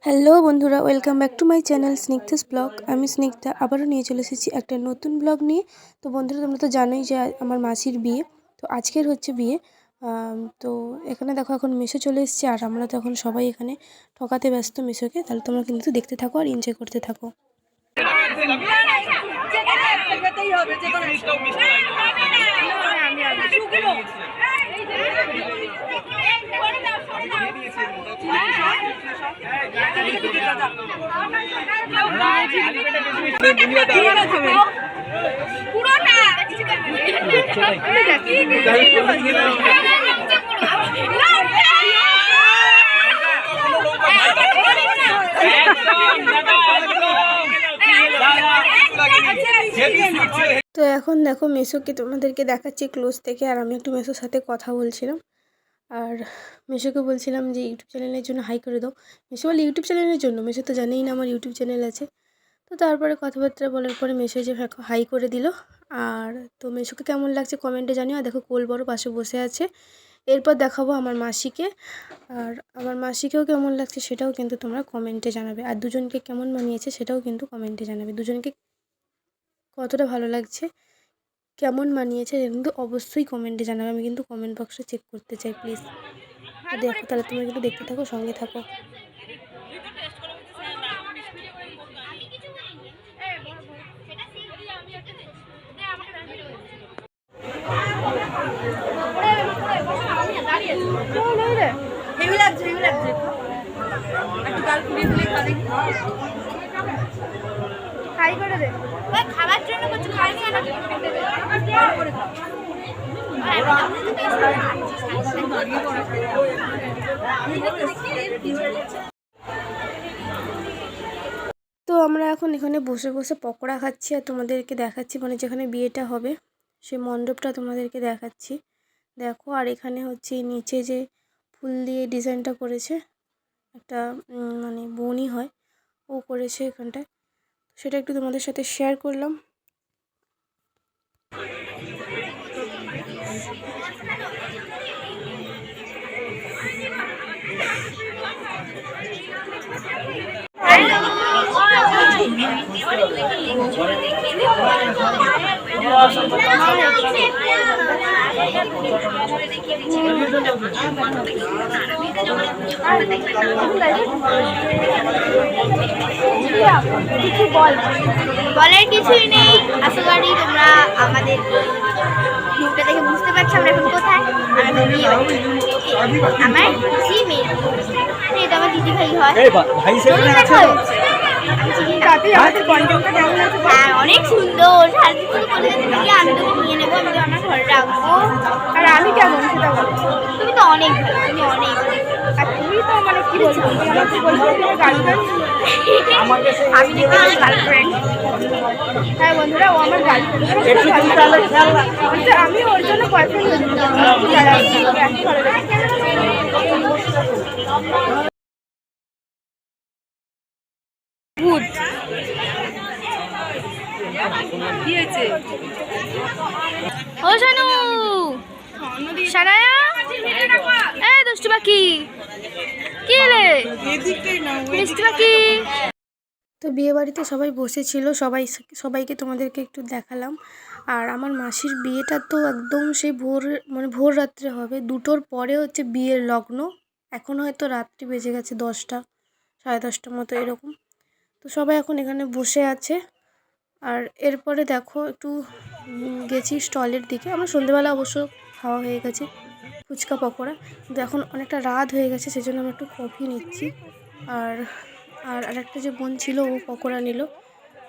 Hello বন্ধুরা, welcome back to my channel Snigdha's blog. আমি স্নিগ্ধা আবারও নিয়ে চলে এসেছি একটা নতুন ব্লগ নিয়ে। তো বন্ধুরা, তোমরা তো জানোই যে আমার মাসির বিয়ে, তো আজকের হচ্ছে বিয়ে। তো এখানে দেখো এখন মেসো চলে এসেছে, আর আমরা তো এখন সবাই এখানে ঠকাতে ব্যস্ত মেসোকে। তাহলে তোমরা কিন্তু দেখতে থাকো আর এনজয় করতে থাকো। তো এখন দেখো মেসোকে তোমাদেরকে দেখাচ্ছি ক্লোজ থেকে, আর আমি একটু মেসোর সাথে কথা বলছিলাম। আর মেসোকে বলছিলাম যে ইউটিউব চ্যানেলের জন্য হাই করে দাও। মেসো বলে ইউটিউব চ্যানেলের জন্য? মেসো তো জানেই না আমার ইউটিউব চ্যানেল আছে। তো তারপরে কথাবার্তা বলার পরে মেসো যে হাই করে দিল। আর তো মেসোকে কেমন লাগছে কমেন্টে জানিও। আর দেখো কোল বড় পাশে বসে আছে। এরপর দেখাবো আমার মাসিকে, আর আমার মাসিকেও কেমন লাগছে সেটাও কিন্তু তোমরা কমেন্টে জানাবে। আর দুজনকে কেমন মানিয়েছে সেটাও কিন্তু কমেন্টে জানাবে। দুজনকে কতটা ভালো লাগছে, কেমন মানিয়েছে কিন্তু অবশ্যই কমেন্টে জানাবে। আমি কিন্তু কমেন্ট বক্সে চেক করতে চাই, প্লিজ। দেখো তাহলে তোমরা কিন্তু দেখতে থাকো, সঙ্গে থাকো। খাবার জন্য কিছু খাইনি না। তো আমরা এখন এখানে বসে বসে পকোড়া খাচ্ছি, আর তোমাদেরকে দেখাচ্ছি মানে যেখানে বিয়েটা হবে সেই মণ্ডপটা তোমাদেরকে দেখাচ্ছি। দেখো, আর এখানে হচ্ছে নিচে যে ফুল দিয়ে ডিজাইনটা করেছে, একটা মানে বোনই হয়, ও করেছে এখানটায়। সেটা একটু তোমাদের সাথে শেয়ার করলাম। বলার কিছুই নেই। আশা করি তোমরা আমাদের ভিউটা দেখে বুঝতে পারছো আমরা এখন কোথায়। আমার খুশি মেয়ে, এটা আমার দিদি ভাই হয়। হ্যাঁ, অনেক সুন্দর। আমি তো নিয়ে নেবো, আমি তো আমার ঘরে রাখবো। আর আমি কেমন সেটা বলো। তুমি তো অনেক ভালো, তুমি অনেক। আর তুমি তো মানে কি বলবো, আমি দেখবো আমার গার্লফ্রেন্ড। হ্যাঁ বন্ধুরা, ও আমার গার্লফ্রেন্ড। আমি ওর জন্য বয়ফ্রেন্ড। ও শানু, সারায়া, এই দুষ্টু পাখি, কি রে মিষ্টি পাখি। তো বিয়ে বাড়িতে সবাই বসেছিল, সবাইকে তোমাদেরকে একটু দেখালাম। আর আমার মাসির বিয়েটা তো একদম সেই ভোর রাত্রে হবে। 2টোর পরে হচ্ছে বিয়ের লগ্ন। এখন হয়তো রাত্রি বেজে গেছে 10টা, 10:30টার মতো এরকম। তো সবাই এখন এখানে বসে আছে। আর এরপরে দেখো একটু গেছি স্টলের দিকে। আমরা সন্ধ্যেবেলা অবশ্য খাওয়া হয়ে গেছে ফুচকা পকোড়া, কিন্তু এখন অনেকটা রাত হয়ে গেছে, সেজন্য আমরা একটু কফি নিচ্ছি। আর আরেকটা যে বোন ছিল ও পকোড়া নিল।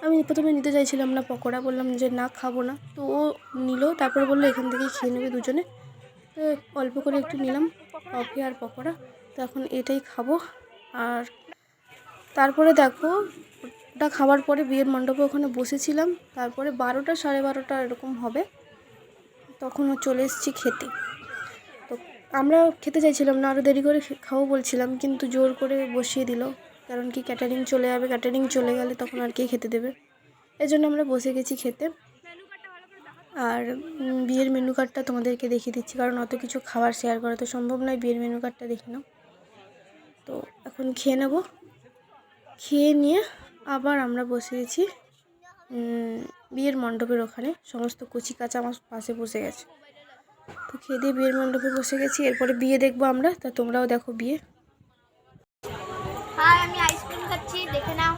আমি প্রথমে নিতে চাইছিলাম না পকোড়া, বললাম যে না খাবো না। তো ও নিল, তারপরে বললো এখান থেকেই খেয়ে নেবে দুজনে। তো অল্প করে একটু নিলাম কফি আর পকোড়া। তো এখন এটাই খাবো। আর তারপরে দেখো ওটা খাওয়ার পরে বিয়ের মণ্ডপে ওখানে বসেছিলাম। তারপরে 12টা 12:30 এরকম হবে, তখন চলে এসেছি খেতে। তো আমরা খেতে চাইছিলাম না, আরও দেরি করে খাবো বলছিলাম, কিন্তু জোর করে বসিয়ে দিল। কারণ কি ক্যাটারিং চলে যাবে, ক্যাটারিং চলে গেলে তখন আর কে খেতে দেবে। এই জন্য আমরা বসে গেছি খেতে। আর বিয়ের মেনু কার্ডটা তোমাদেরকে দেখিয়ে দিচ্ছি, কারণ অত কিছু খাবার শেয়ার করা তো সম্ভব নয়। বিয়ের মেনু কার্ডটা দেখে নাও। তো এখন খেয়ে নেব। খেয়ে নিয়ে আবার আমরা বসে গেছি বিয়ের মণ্ডপের ওখানে। সমস্ত কচি কাঁচা আমার পাশে বসে গেছে। তো খেয়ে দিয়ে বিয়ের মণ্ডপে বসে গেছি, এরপরে বিয়ে দেখবো আমরা। তা তোমরাও দেখো বিয়ে। হাই, আমি আইসক্রিম খাচ্ছি, দেখে নাও।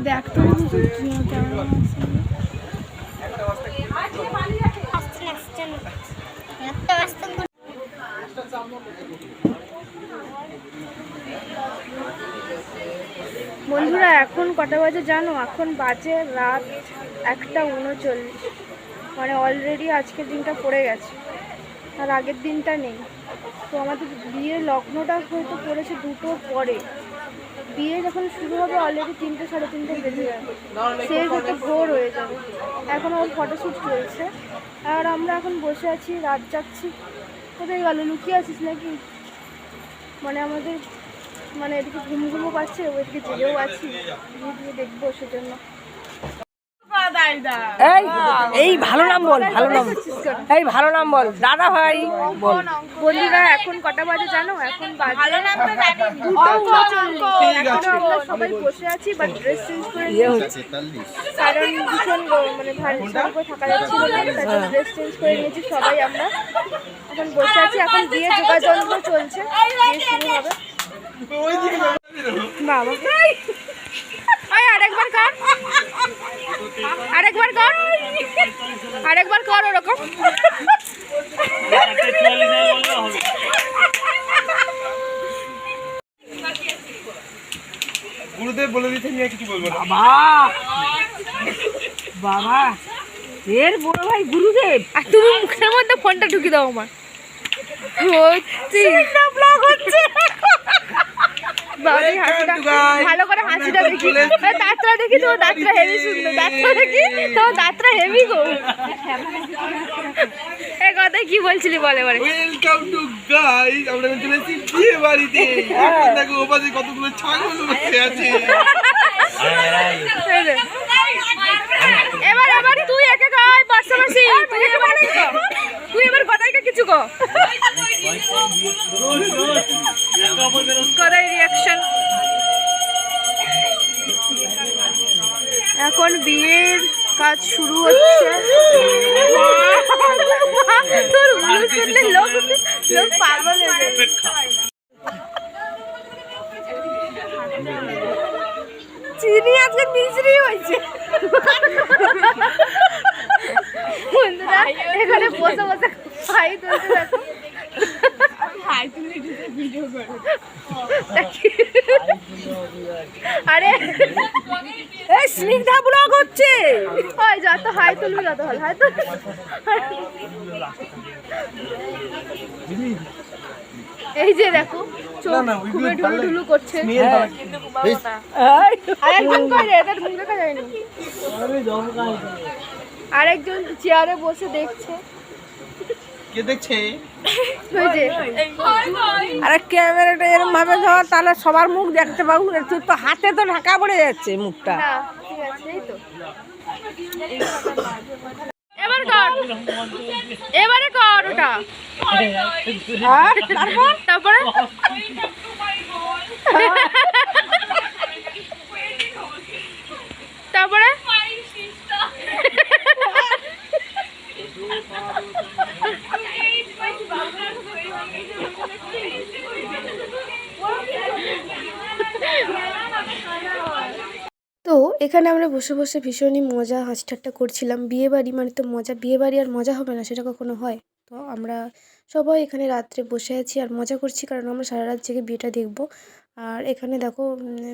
দেখ তো বন্ধুরা, এখন কটা বাজে জানো? এখন বাজে রাত 1:39। মানে অলরেডি আজকের দিনটা পড়ে গেছে, আর আগের দিনটা নেই। তো আমাদের বিয়ের লগ্নটা হয়তো পড়েছে 2টোর পরে। বিয়ে যখন শুরু হবে অলরেডি 3টে সাড়ে 3টে বেজে যাবে, শেষ হতে ভোর হয়ে যাবে। এখন ওর ফটোশ্যুট চলছে আর আমরা এখন বসে আছি, রাত যাচ্ছি। কোথায় গেল? লুকিয়ে আছিস নাকি? মানে আমাদের মানে এদিকে ঘুম ঘুমও পাচ্ছে, ওইদিকে জেলেও আছি, দিয়ে দেখবো সেজন্য। এই ভালো নাম বল, ভালো নাম, এই ভালো নাম বল, দাদা ভাই বল। বন্ধুরা, এখন কটা বাজে জানো? এখন বাজে 2:39। এখনো আমরা সবাই বসে আছি, বাট ড্রেস চেঞ্জ করে নিয়েছি কারণ ভীষণ মানে ভারী করে থাকা যাচ্ছিল না, তাই জন্য ড্রেস চেঞ্জ করে নিয়েছি সবাই। আমরা এখন বসে আছি, এখন বিয়ে যোগাযন্ত্র চলছে, বিয়ে শুরু হবে। বাবা আরেকবার কর, আরেকবার কর, আরেকবার কর ওরকম। গুরুদেব বলে দিতে নিয়ে কিছু বলবো না। বাবা এর বড় ভাই গুরুদেব। আর তুমি মুখের মধ্যে ফোনটা ঢুকি দাও আমার। সত্যি ব্লগ হচ্ছে। ভালো করে হাসিটা দেখি, দাঁতটা দেখি, তোমার দাঁতটা হেভি সুন্দর, দাঁতটা দেখি, তোমার দাঁতটা হেভি গো। এই কথাই কি বলছিলি বলে এবারে? ওয়েলকাম টু গাইস, আমরা চলে এসেছি বিয়ে বাড়িতে। দেখো ওপাশে কতগুলো ছাগল বসে আছে। এবার এবার তুই একে গায় পাশাপাশি, তুই এবার গদাইকে কিছু গো, গদাই রিয়াকশন। এখন বিয়ের কাজ শুরু হচ্ছে। তোর উলু শুনলে লোক পাগল হয়ে যাবে। চিনি আজকে মিশ্রি হয়েছে। বন্ধুরা এখানে বসে বসে খাই তুলতে দেখো, আরে এই স্নিগ্ধা ব্লগ হচ্ছে। ওই যত হাই তুলবি যত ভালো, হাই তুল। এই যে দেখো চোখ খুবই ঢুলু ঢুলু করছে। আরেকজন কই রে? এদের মুখ দেখা যায়নি। আরেকজন চেয়ারে বসে দেখছে। কে দেখছে? ওই যে আরে ক্যামেরাটা এরকম ভাবে ধর, তাহলে সবার মুখ দেখতে পাবো। তুই তো হাতে তো ঢাকা পড়ে যাচ্ছে মুখটা। না ঠিক আছে, এই তো এবার কর, এবারে কর ওটা। তারপরে তারপরে তো এখানে আমরা বসে বসে ভীষণই মজা হাসি ঠাট্টা করছিলাম। বিয়েবাড়ি মানে তো মজা, বিয়েবাড়ি আর মজা হবে না সেটা কখনো হয়? তো আমরা সবাই এখানে রাত্রে বসে আছি আর মজা করছি, কারণ আমরা সারা রাত জেগে বিয়েটা দেখবো। আর এখানে দেখো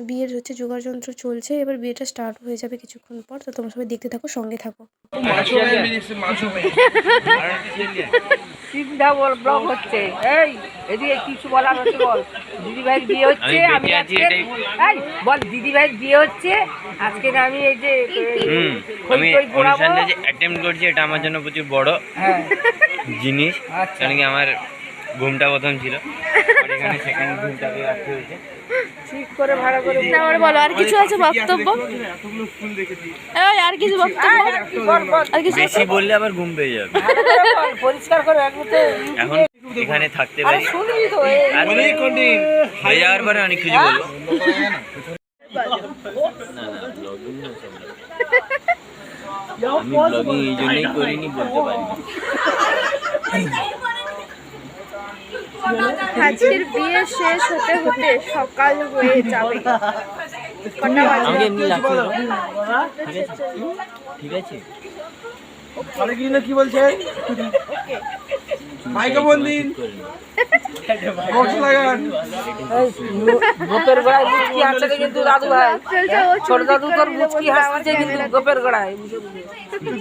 বিয়ের হচ্ছে যোগাযন্ত্র চলছে, এবার বিয়েটা স্টার্ট হয়ে যাবে কিছুক্ষণ পর। তো তোমরা সবাই দেখতে থাকো, সঙ্গে থাকো। চিন্তা বল ব্লগ হচ্ছে। এই এদিকে কিছু বলার হচ্ছে বল। দিদি ভাইয়ের বিয়ে হচ্ছে, আমি আজকে এই বল দিদি ভাইয়ের বিয়ে হচ্ছে আজকে। আমি এই যে আমি অনুষ্ঠানটা যে অ্যাটেম্প করছি, এটা আমার জন্য প্রচুর বড় জিনিস। কারণ কি আমার ঘুমটা প্রথম ছিল, আর এখানে সেকেন্ড ঘুমটাকে রাখতে হয়েছে। ঠিক করে ভাড়া করে তারপরে বলো, আর কিছু আছে বক্তব্য? এতগুলো ফুল দেখেছি। এই আর কিছু বক্তব্য? আর কিছু বেশি বললে আবার ঘুম পেয়ে যাবে। পরিষ্কার করে এখন এখানে থাকতে পারি, আর হয়ে যাওয়ার পরে অনেক কিছু বলবো। না না ব্লগিং না, আমি ব্লগিং এই জন্যই করিনি, বলতে পারি। আজকের বিয়ে শেষ হতে হতে সকাল হয়ে যাবে। কটা বাজে? আমাকে এমনি লাগছে, ঠিক আছে। কি বলছে মাইকে বল দিন, বক্স লাগান। গোপের গোড়ায় মুচকি হাসছে কিন্তু দাদু ভাই, ছোট দাদু তোর মুচকি হাসছে কিন্তু গোপের গোড়ায়।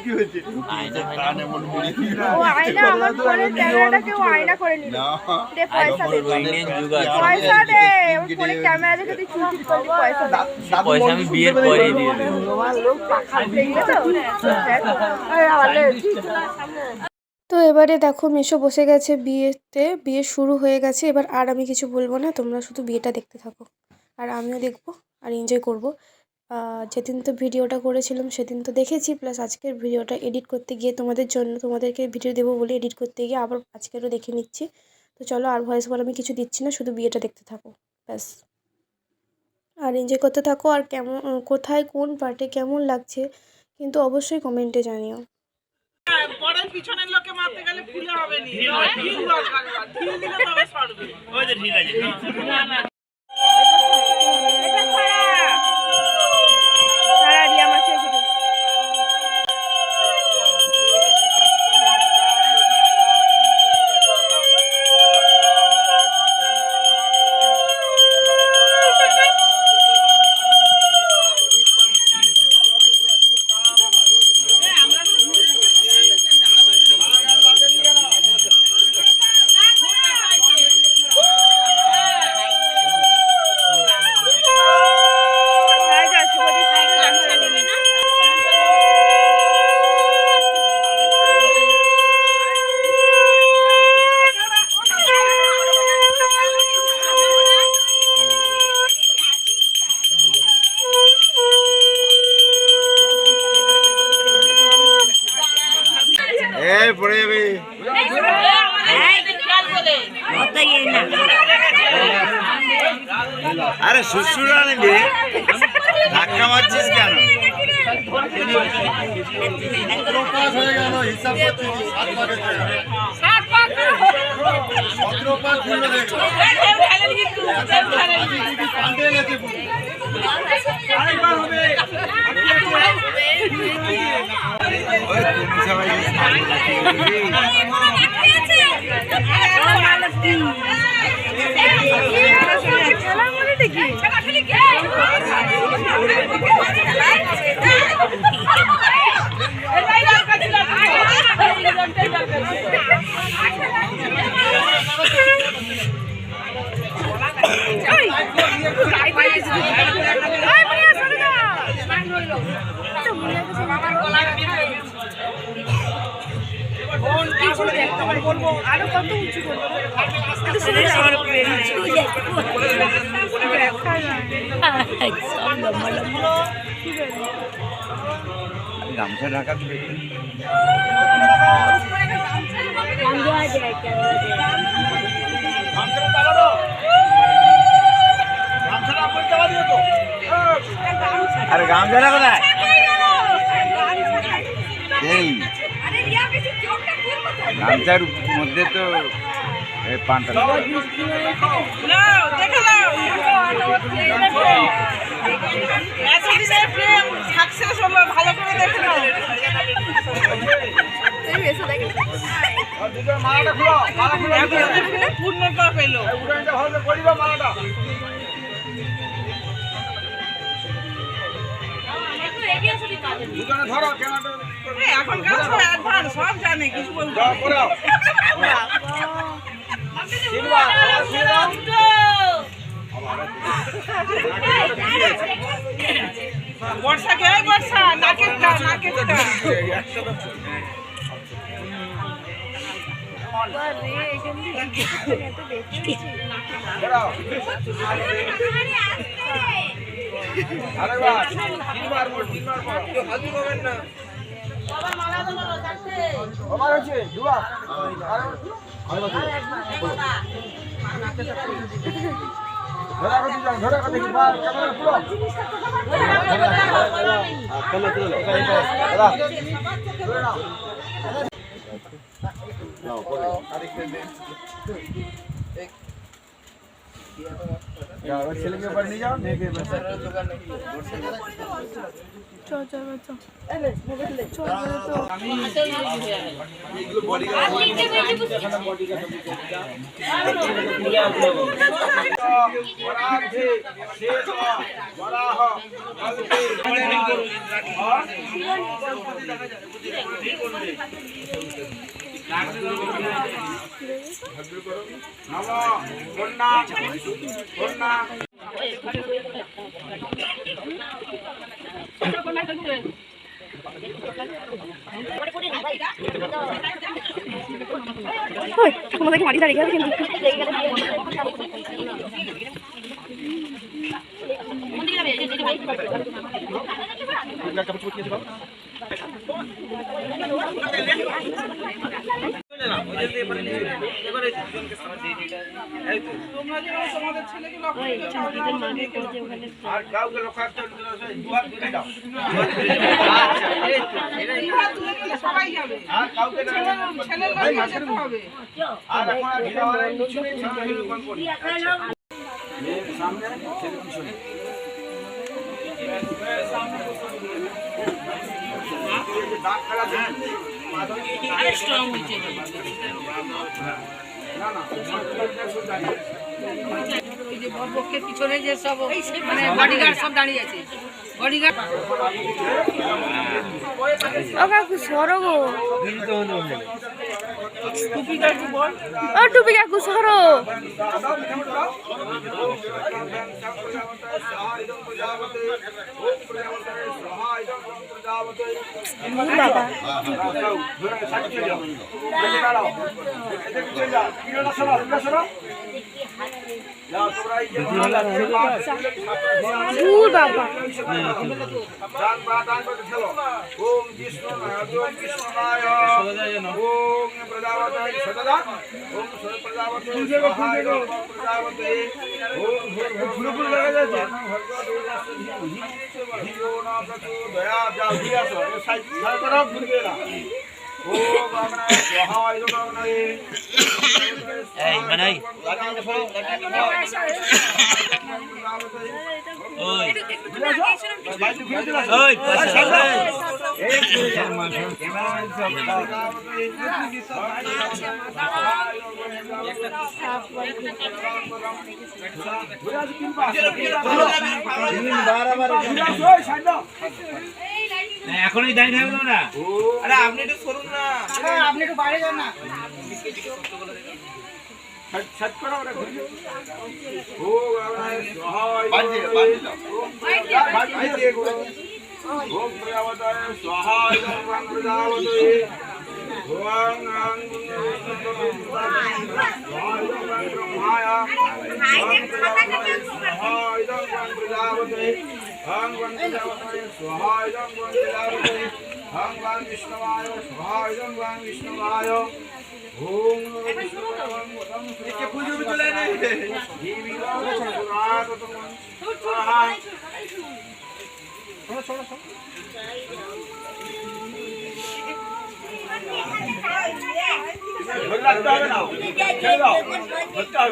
কি হয়েছে? ও আয়না, আমার ফোনের ক্যামেরাটা কেউ আয়না করে নিল। দে পয়সা দে, পয়সা দে, আমার ফোনের ক্যামেরা দেখে তুই চুরি করলি, পয়সা দে। পয়সা আমি বিয়ের পরেই দিয়ে দেবো। তোমার লোক পাখা দেখেছো? তো এবারে দেখো মিশো বসে গেছে বিয়েতে, বিয়ে শুরু হয়ে গেছে। এবার আর আমি কিছু বলবো না, তোমরা শুধু বিয়েটা দেখতে থাকো, আর আমিও দেখবো আর এনজয় করবো। যেদিন তো ভিডিওটা করেছিলাম সেদিন তো দেখেছি, প্লাস আজকের ভিডিওটা এডিট করতে গিয়ে তোমাদের জন্য, তোমাদেরকে ভিডিও দেবো বলে এডিট করতে গিয়ে আবার আজকেরও দেখে নিচ্ছি। তো চলো, আর ভয়েস ওভার আমি কিছু দিচ্ছি না, শুধু বিয়েটা দেখতে থাকো ব্যাস, আর এনজয় করতে থাকো। আর কেমন, কোথায় কোন পার্টে কেমন লাগছে কিন্তু অবশ্যই কমেন্টে জানিও। পরের পিছনের লোকে মারতে গেলে ফুলে হবে নি, ঢিল দরকার, ঢিল দিলে তবে সরবে। ওই যে ঠিক আছে, না না এটা সারা রিয়া মাসে এসে পড়ে যাবে। আরে শ্বশুর আনবে, ধাক্কা মারছিস কেন? আরো কত উঁচু গামছা ঢাকা আরে গামছা ঢাকা না এই গামছার মধ্যে তো পান্তা ভালো করে দেখে নাও। পূর্ণতা পেল মালাটা এখন সব জানে কিছু বলতে বর্ষাকে বর্ষা নাকেরটা নাকেরটা ছেলেকে বাড়ি নিয়ে যাও মেয়েকে তোমাদেরকে মাটি দাঁড়িয়ে গেছে কিন্তু আর কাউকে রক্ষা করতে দুহাত ধরে দাও সবাই যাবে আর কাউকে ছেলের বাড়ি যেতে হবে আর এখন আর ভিড় হওয়ার কিছু নেই সামনে কোন করি মেয়ের সামনে ছেলে পিছনে দাগ খেলা আরে স্ট্রং হচ্ছে না না এই যে বরপক্ষের পিছনে যে সব মানে বডিগার্ড সব দাঁড়িয়ে আছে বডিগার্ড ও কাকু সরো গো টুপি কাটু বল ও টুপি কাকু সরো দূর বাবা ওম কৃষ্ণ নারায়ণ ওম প্রজাপতি সদা ওম প্রজাপতি সহায় ওম প্রজাপতি ওম ভূর্ভুর লাগা যাচ্ছে হিরো না দয়া যাও দিয়া সব সাইড সারা ঘুরে না ওম আমরা সহায় ওম এই বানাই ওই ওই পাশে এখনই দাঁড়িয়ে থাকবো না আরে আপনি একটু সরুন না আপনি একটু বাইরে যান না छत करो रे ओ बाजे बाजे बाजे ओम प्रजापताय स्वाहा ओम प्रजापताय ओम ब्रह्माय ओम प्रजापताय स्वाहा ओम प्रजापताय ओम प्रजापताय स्वाहा ओम प्रजापताय ओम विष्णुवाय स्वाहा ओम विष्णुवाय ओम इसके पूजो भी चले नहीं देवी रात तुम स्वाहा छोड़ो छोड़ो छोड़ो लगता है ना चलो लगता है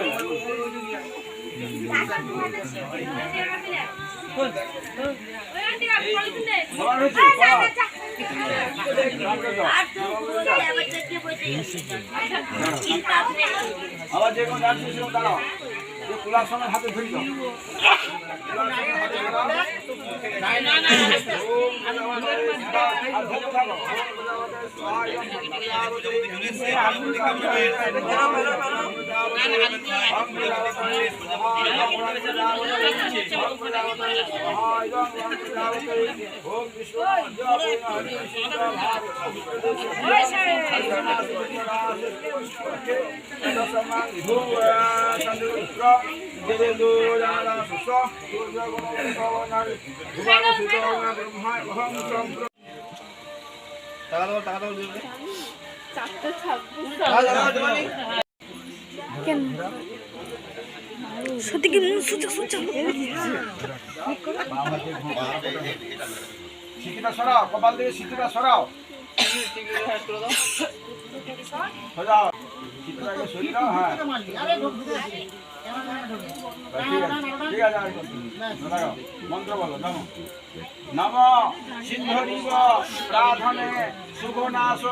আবার যে কোন ডান্স ছিল দাঁড়াও যে কুলার সময় হাতে ধরি দাও টাকা দাও কেন সত্যি কি সোজা সোজা সিটিটা সরাও, কপাল দিয়ে সিটিটা সরাও। সরাও সিটিটা একটু সরিয়ে দাও। হ্যাঁ ঠিক আছে আর করতে লাগাও। মন্ত্র বলো। নমঃ নমঃ সিন্ধরিব প্রাধনে শুভনাশ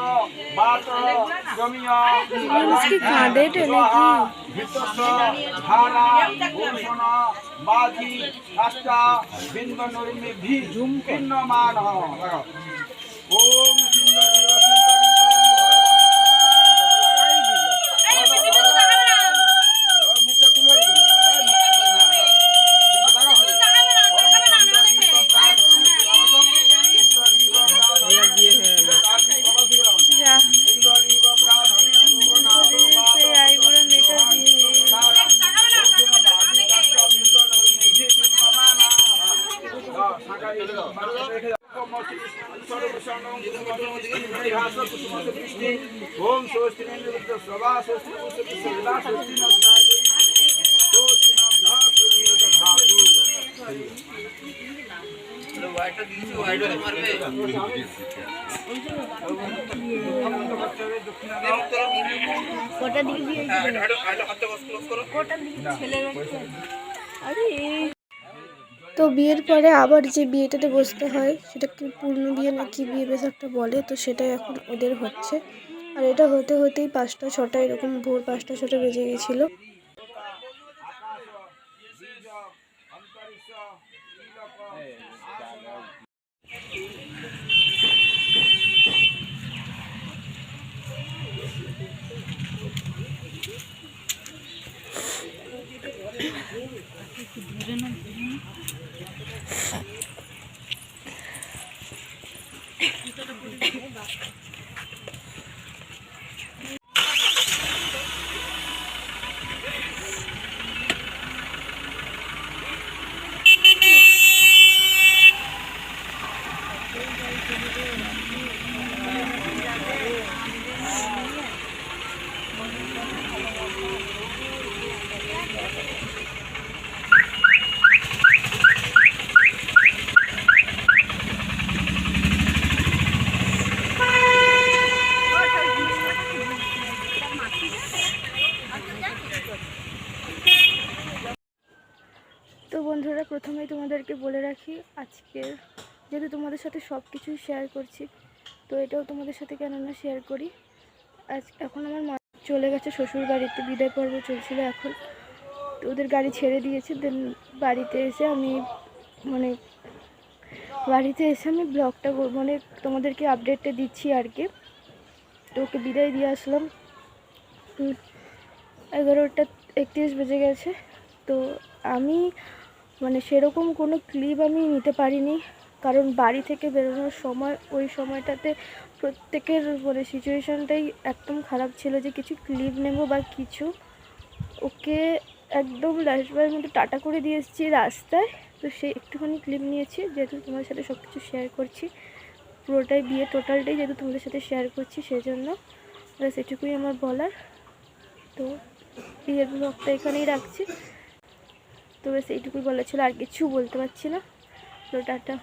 বাত গমিয় মানুষকে কাঁদে তো নাকি ভিতস্য ধারা ভূষণ বাজি আষ্টা বিন্দ নরিমে ভি ভিন্ন মান লাগাও। ওম সিন্ধরিব মুখটা তুলে যা সেই আইবুড়ো মেয়েটার বিয়ে হয়ে গেল। ओम स्वस्ति निरुद्ध सभा स्वस्ति पुष्टि सदा स्वस्ति नमस्ते स्वस्ति नमस्ते धातु वाइट दिस वाइट मारबे কোটা দিকে দিয়ে কোটা দিকে ছেলে আরে তো বিয়ের পরে আবার যে বিয়েটাতে বসতে হয় সেটা কি পূর্ণ বিয়ে না কি বিয়ে বেশ একটা বলে, তো সেটাই এখন ওদের হচ্ছে। আর এটা হতে হতেই 5টা 6টা এরকম ভোর 5টা 6টা বেজে গেছিলো। তো বন্ধুরা, প্রথমেই তোমাদেরকে বলে রাখি, আজকের যেহেতু তোমাদের সাথে সব কিছুই শেয়ার করছি, তো এটাও তোমাদের সাথে কেননা শেয়ার করি। এখন আমার মা চলে গেছে শ্বশুর বাড়িতে, বিদায় পর্ব চলছিল এখন, তো ওদের গাড়ি ছেড়ে দিয়েছে। দেন বাড়িতে এসে আমি ব্লগটা মানে তোমাদেরকে আপডেটটা দিচ্ছি আর কি। তো ওকে বিদায় দিয়ে আসলাম, 11:31 বেজে গেছে। তো আমি সেরকম কোনো ক্লিপ আমি নিতে পারিনি, কারণ বাড়ি থেকে বেরোনোর সময় ওই সময়টাতে প্রত্যেকের সিচুয়েশানটাই একদম খারাপ ছিল যে কিছু ক্লিপ নেব বা কিছু। ওকে একদম লাস্টবারের মতো টাটা করে দিয়ে এসেছি রাস্তায়, তো সেই একটুখানি ক্লিপ নিয়েছি, যেহেতু তোমাদের সাথে সব কিছু শেয়ার করছি, পুরোটাই বিয়ে টোটালটাই যেহেতু তোমাদের সাথে শেয়ার করছি, সেই জন্য ব্যাস এটুকুই আমার বলার। তো বিয়ের ব্লগটা এখানেই রাখছি। তো ব্যাস এইটুকুই বলা ছিল, আর কিছু বলতে পারছি না। তো টাটা।